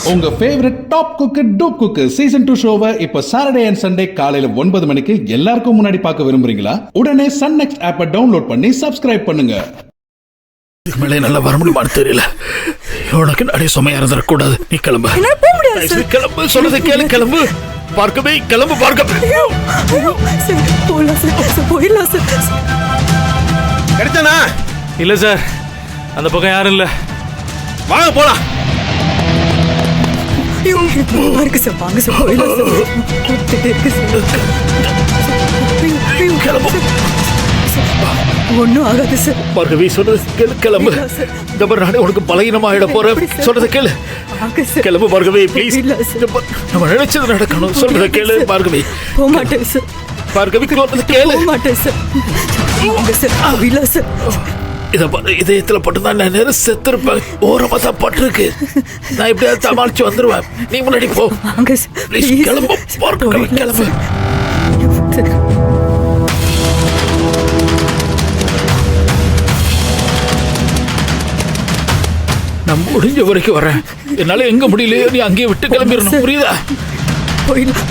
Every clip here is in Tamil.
உங்க favourite top cook dupe cook season 2 ஷோவை இப்ப சாட்டர்டே அண்ட் சண்டே காலையில 9 மணிக்கு எல்லாருக்கும் முன்னாடி பார்க்க விரும்புறீங்களா? உடனே சன் நெக்ஸ்ட் ஆப்பை டவுன்லோட் பண்ணி சப்ஸ்கிரைப் பண்ணுங்க. மேலே நல்லா வர முடியுமான்னு தெரியல. உனக்கு நிறைய சுமையா இருந்துடக்கூடாது. நீ கிளம்பு. கிளம்பு, சொல்றதை கேளு. கிளம்பு பார்க்கவே, கிளம்பு பார்க்கவே. கிடைச்சானா? இல்ல சார், அந்த பக்கம் யாரும் இல்ல. வாங்க போலாம். ஒன்னும் ஆகாது சார். பார்க்கவே, சொல்றது கேளு. கிளம்பு. இந்த மாதிரி நானே உனக்கு பலகீனமாயிட போறேன். சொல்றதை கேளு. கிளம்பு பார்க்கவே, ப்ளீஸ். நம்ம நினைச்சது நடக்கணும். சொல்றதை கேளு பார்க்கவே. போக மாட்டேன் சார். பார்க்கவே, சொல்றதை கேளு. போக மாட்டேன் சார். இல்ல சார். இதயத்துல பட்டுதான் நான் நேரம் செத்துருப்பேன். ஓரமா தான் பட்டிருக்கு. நான் எப்படியாவது சமாளிச்சு வந்துருவேன். நீ முன்னாடி போ. கிளம்பு பார்க்கவே, கிளம்பு. நான் முடிஞ்ச வரைக்கும் வரேன். என்னால எங்க முடியலையோ நீ அங்கேயே விட்டு கிளம்பிடணும். புரியுதா? போயிடலாம்.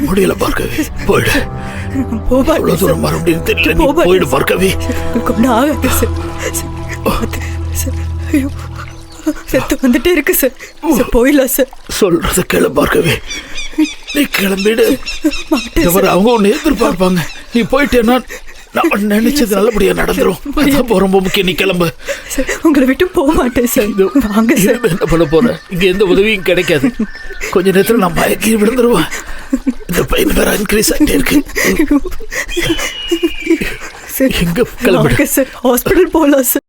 முடியல பார்க்கவே. போயிடு. அவ்வளவு தூரம் வர முடியும் தெரியல. நீ போயிடு பார்க்கவே. செத்து வந்துட்டே இருக்கு சார். போயிடலாம் சார். சொல்றது கேளு பார்க்கவே. நீ கிளம்பிடு. அவங்க ஒண்ணு எதிர்பார்ப்பாங்க. நீ போயிட்டேன்னா நான் நினைச்சது நல்லபடியா நடந்துரும். அதான் ரொம்ப முக்கியம். நீ கிளம்பு. உங்களை விட்டு போக மாட்டேன் சார். வாங்க சார். என்ன பண்ண போறேன்? இங்க எந்த உதவியும் கிடைக்காது. கொஞ்ச நேரத்துல நான் மயக்கி விழுந்துருவேன். இந்த பையன் வேற இன்க்ரீஸ் ஆகிட்டே இருக்கு. எங்க கிளம்புங்க சார். ஹாஸ்பிட்டல் போகலாம் சார்.